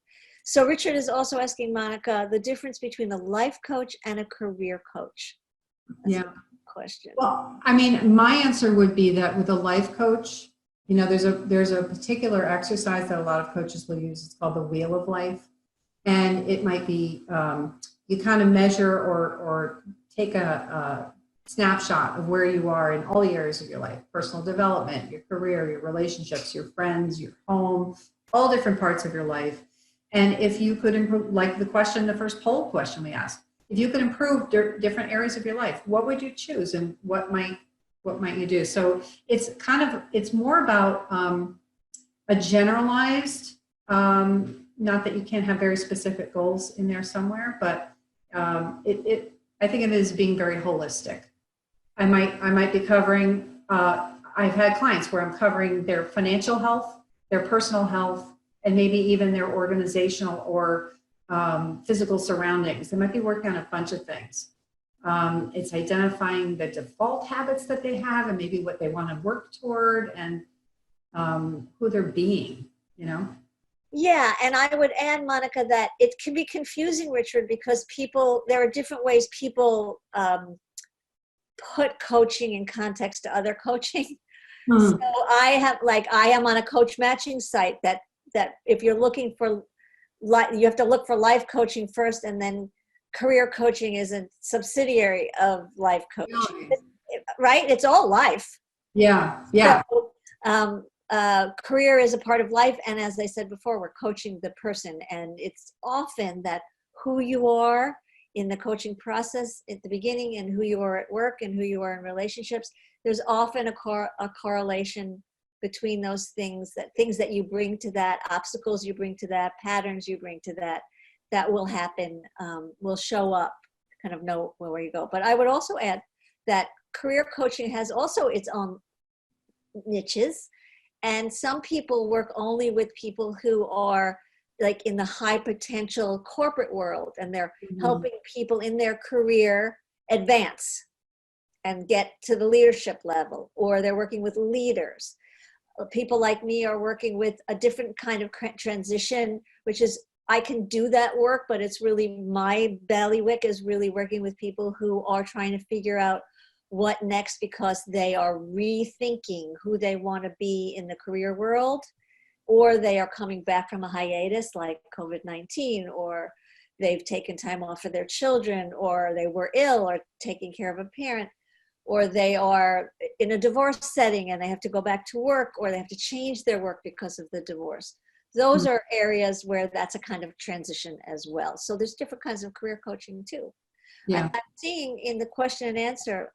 So Richard is also asking Monica the difference between a life coach and a career coach. That's a question. Well, I mean, my answer would be that with a life coach, you know, there's a particular exercise that a lot of coaches will use. It's called the wheel of life. And it might be, you kind of measure or take a snapshot of where you are in all the areas of your life: personal development, your career, your relationships, your friends, your home, all different parts of your life. And if you could improve, like the first poll question we asked, if you could improve different areas of your life, what would you choose, and what might you do? So it's more about a generalized, not that you can't have very specific goals in there somewhere, but I think of it as being very holistic. I might be covering, I've had clients where I'm covering their financial health, their personal health, and maybe even their organizational or physical surroundings. They might be working on a bunch of things. It's identifying the default habits that they have and maybe what they want to work toward, and who they're being, you know? Yeah, and I would add, Monica, that it can be confusing, Richard, because there are different ways people put coaching in context to other coaching. So I am on a coach matching site that if you're looking for, you have to look for life coaching first, and then career coaching is a subsidiary of life coaching, right? It's all life. Yeah. So, career is a part of life, and as I said before, we're coaching the person, and it's often that who you are in the coaching process at the beginning and who you are at work and who you are in relationships, there's often a correlation between those things that you bring to that, obstacles you bring to that, patterns you bring to that will happen, will show up, kind of know where you go. But I would also add that career coaching has also its own niches. And some people work only with people who are like in the high potential corporate world, and they're helping people in their career advance and get to the leadership level, or they're working with leaders. People like me are working with a different kind of transition, which is, I can do that work, but it's really my bailiwick is really working with people who are trying to figure out what next, because they are rethinking who they want to be in the career world, or they are coming back from a hiatus like COVID-19, or they've taken time off for their children, or they were ill or taking care of a parent, or they are in a divorce setting and they have to go back to work, or they have to change their work because of the divorce. Those are areas where that's a kind of transition as well. So there's different kinds of career coaching too. Yeah. I'm seeing in the question and answer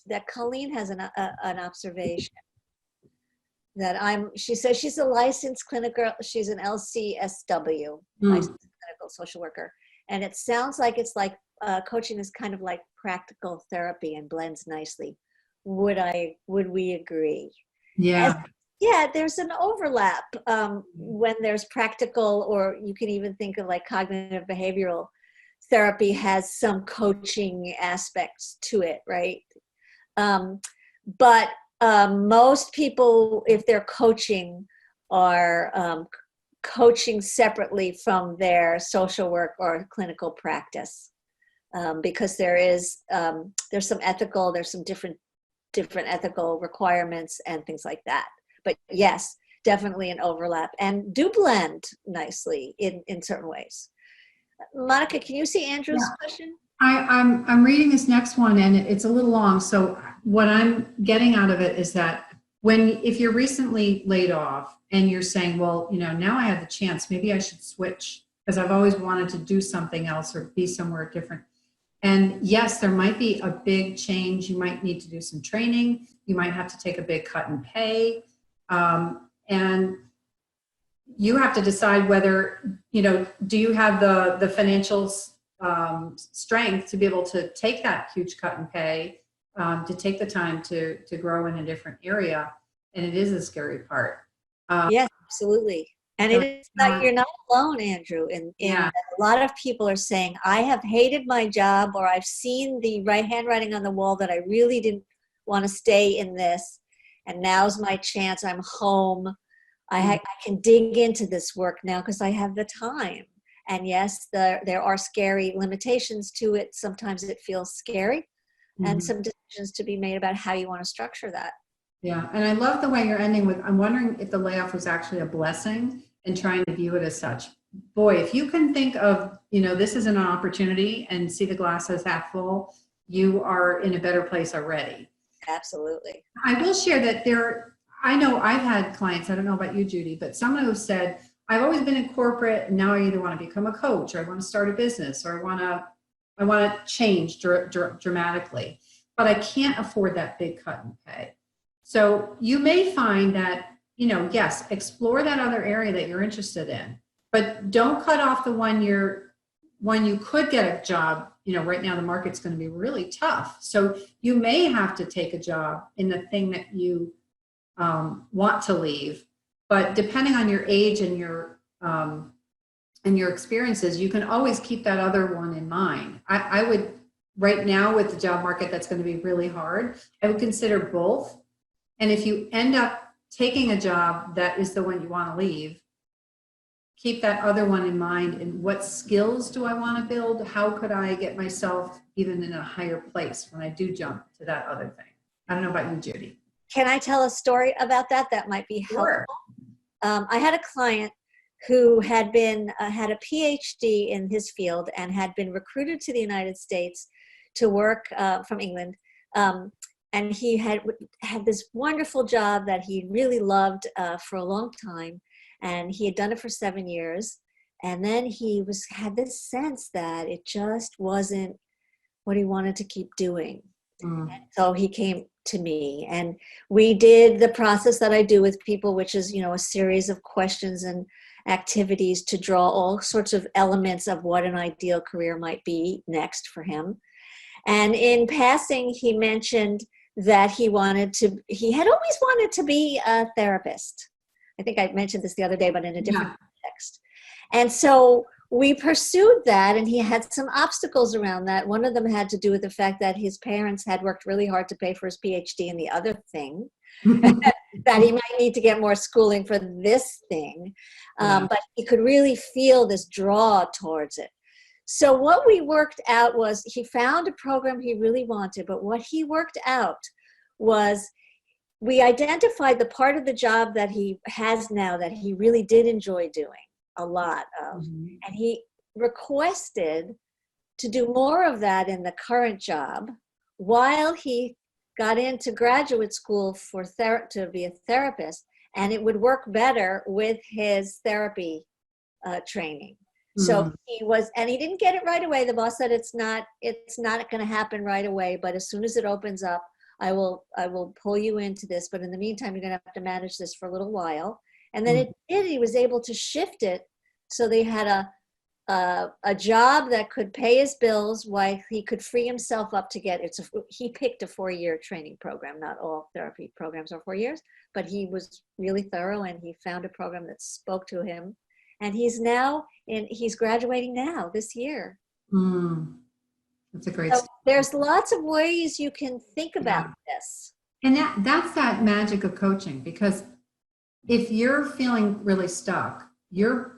that Colleen has an observation that she says she's a licensed clinical, she's an LCSW, licensed clinical social worker. And it sounds like it's like coaching is kind of like practical therapy and blends nicely. Would we agree? Yeah. Yeah, there's an overlap when there's practical, or you can even think of like cognitive behavioral therapy has some coaching aspects to it, right? But most people, if they're coaching, are coaching separately from their social work or clinical practice, because there's some ethical, there's some different ethical requirements and things like that. But yes, definitely an overlap and do blend nicely in certain ways. Monica, can you see Andrew's question? I'm reading this next one and it's a little long. So what I'm getting out of it is that if you're recently laid off and you're saying, well, now I have the chance, maybe I should switch because I've always wanted to do something else or be somewhere different. And yes, there might be a big change. You might need to do some training. You might have to take a big cut in pay. And you have to decide whether, do you have the financial strength to be able to take that huge cut in pay, to take the time to grow in a different area. And it is a scary part. Yes, absolutely. And it is not, you're not alone, Andrew. A lot of people are saying, I have hated my job, or I've seen the handwriting on the wall that I really didn't want to stay in this. And now's my chance. I'm home. I can dig into this work now because I have the time. And yes, there are scary limitations to it. Sometimes it feels scary, and some decisions to be made about how you want to structure that. Yeah, and I love the way you're ending with, I'm wondering if the layoff was actually a blessing and trying to view it as such. Boy, if you can think of, this is an opportunity and see the glass as half full, you are in a better place already. Absolutely. I will share that I know I've had clients, I don't know about you, Judy, but someone who said, I've always been in corporate and now I either want to become a coach or I want to start a business or I want to change dramatically, but I can't afford that big cut in pay. So you may find that, yes, explore that other area that you're interested in, but don't cut off the one you could get a job. Right now the market's going to be really tough. So you may have to take a job in the thing that you want to leave, but depending on your age and your experiences, you can always keep that other one in mind. I would, right now with the job market that's going to be really hard, I would consider both. And if you end up taking a job that is the one you want to leave, keep that other one in mind. And what skills do I want to build? How could I get myself even in a higher place when I do jump to that other thing? I don't know about you, Judy. Can I tell a story about that? That might be helpful. Sure. I had a client who had had a PhD in his field and had been recruited to the United States to work from England. And he had this wonderful job that he really loved for a long time. And he had done it for 7 years. And then he had this sense that it just wasn't what he wanted to keep doing. And so he came to me and we did the process that I do with people, which is, a series of questions and activities to draw all sorts of elements of what an ideal career might be next for him. And in passing, he mentioned that he had always wanted to be a therapist. I think I mentioned this the other day, but in a different context. And so we pursued that, and he had some obstacles around that. One of them had to do with the fact that his parents had worked really hard to pay for his PhD, and the other thing that he might need to get more schooling for this thing. But he could really feel this draw towards it. So what we worked out was he found a program he really wanted, but what he worked out was we identified the part of the job that he has now that he really did enjoy doing a lot of. And he requested to do more of that in the current job while he got into graduate school to be a therapist, and it would work better with his therapy training. So he didn't get it right away. The boss said it's not going to happen right away, but as soon as it opens up, I will pull you into this, but in the meantime, you're going to have to manage this for a little while. And then he was able to shift it so they had a job that could pay his bills while he could free himself up to he picked a 4-year training program. Not all therapy programs are 4 years, but he was really thorough and he found a program that spoke to him. And he's graduating now this year. That's a great So there's lots of ways you can think about this. And that's that magic of coaching, because if you're feeling really stuck, the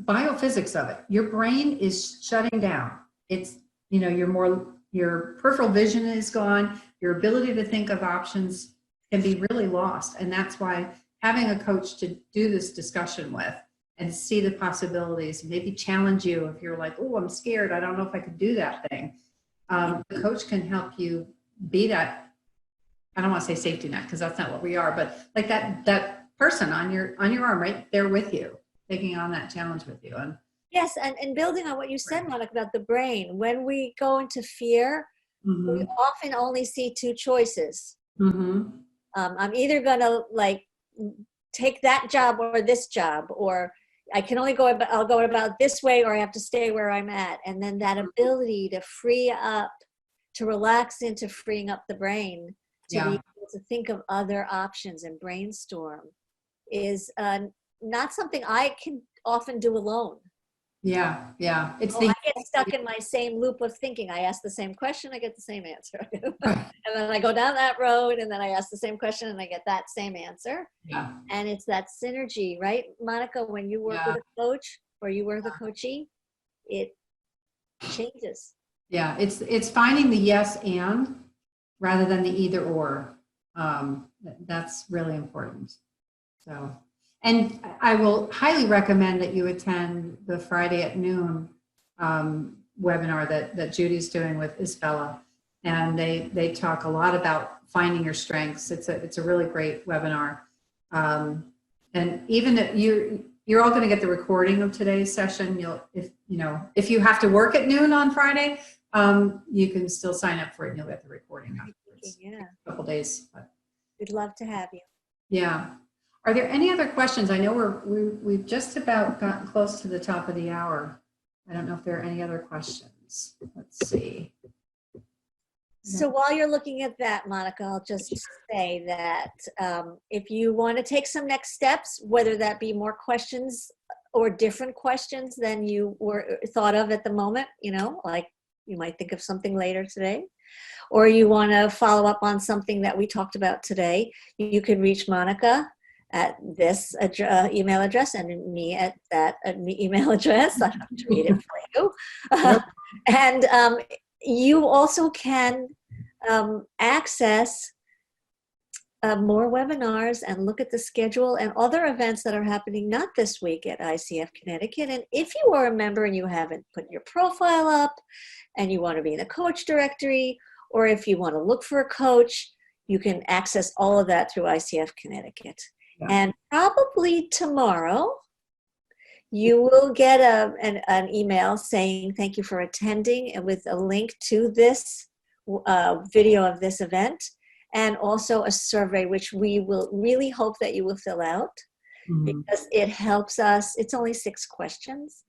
biophysics of it, your brain is shutting down. It's, your peripheral vision is gone. Your ability to think of options can be really lost. And that's why having a coach to do this discussion with and see the possibilities, maybe challenge you if you're like, oh, I'm scared, I don't know if I could do that thing. The coach can help you be that, I don't want to say safety net, because that's not what we are, but like that person on your arm right there with you, taking on that challenge with you. And yes, and building on what you said, Monica, about the brain, when we go into fear, we often only see 2 choices. I'm either going to take that job or this job, or I can only I'll go about this way, or I have to stay where I'm at. And then that ability to free up, to relax into freeing up the brain, to be able to think of other options and brainstorm is not something I can often do alone. Yeah. I get stuck in my same loop of thinking. I ask the same question, I get the same answer. And then I go down that road, and then I ask the same question, and I get that same answer. Yeah. And it's that synergy, right, Monica? When you work with a coach or you were the coachee, it changes. Yeah, it's finding the yes and rather than the either or. That's really important. So. And I will highly recommend that you attend the Friday at noon webinar that Judy's doing with Isabella. And they talk a lot about finding your strengths. It's a really great webinar. And even if you're all going to get the recording of today's session, if you have to work at noon on Friday, you can still sign up for it and you'll get the recording afterwards. Yeah. A couple days. But. We'd love to have you. Yeah. Are there any other questions? I know we've just about gotten close to the top of the hour. I don't know if there are any other questions. Let's see. So while you're looking at that, Monica, I'll just say that if you want to take some next steps, whether that be more questions or different questions than you were thought of at the moment, like you might think of something later today, or you want to follow up on something that we talked about today, you can reach Monica at this email address and me at that email address. I have to read it for you. And you also can access more webinars and look at the schedule and other events that are happening not this week at ICF Connecticut. And if you are a member and you haven't put your profile up and you want to be in the coach directory, or if you want to look for a coach, you can access all of that through ICF Connecticut. Yeah. And probably tomorrow, you will get an email saying thank you for attending, and with a link to this video of this event, and also a survey, which we will really hope that you will fill out, because it helps us. It's only 6 questions,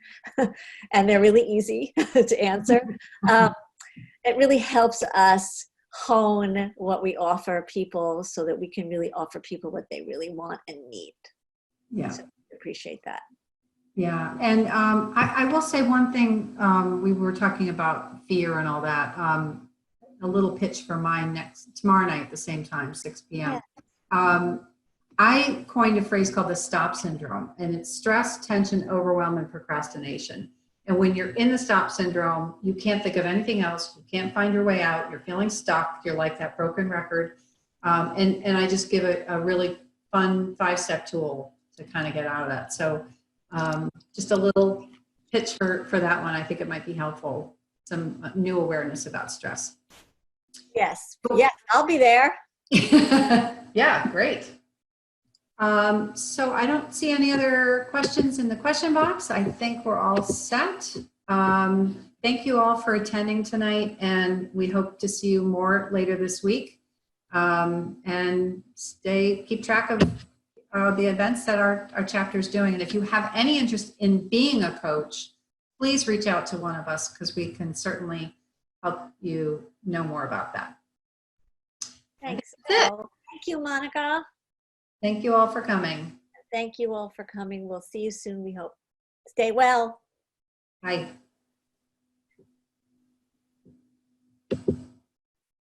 and they're really easy to answer. It really helps us hone what we offer people so that we can really offer people what they really want and need. Yeah. So I appreciate that. Yeah. And I will say one thing, we were talking about fear and all that, a little pitch for mine tomorrow night at the same time, 6 p.m. Yeah. I coined a phrase called the stop syndrome, and it's stress, tension, overwhelm, and procrastination. And when you're in the stop syndrome, you can't think of anything else. You can't find your way out. You're feeling stuck. You're like that broken record. And I just give a really fun 5-step tool to kind of get out of that. So just a little pitch for that one. I think it might be helpful. Some new awareness about stress. Yes. Yes, I'll be there. Yeah, great. So I don't see any other questions in the question box. I think we're all set. Thank you all for attending tonight, and we hope to see you more later this week. and keep track of the events that our chapter is doing. And if you have any interest in being a coach, please reach out to one of us, because we can certainly help you know more about that. Thanks. That's it. Thank you, Monica. Thank you all for coming. Thank you all for coming. We'll see you soon, we hope. Stay well. Bye.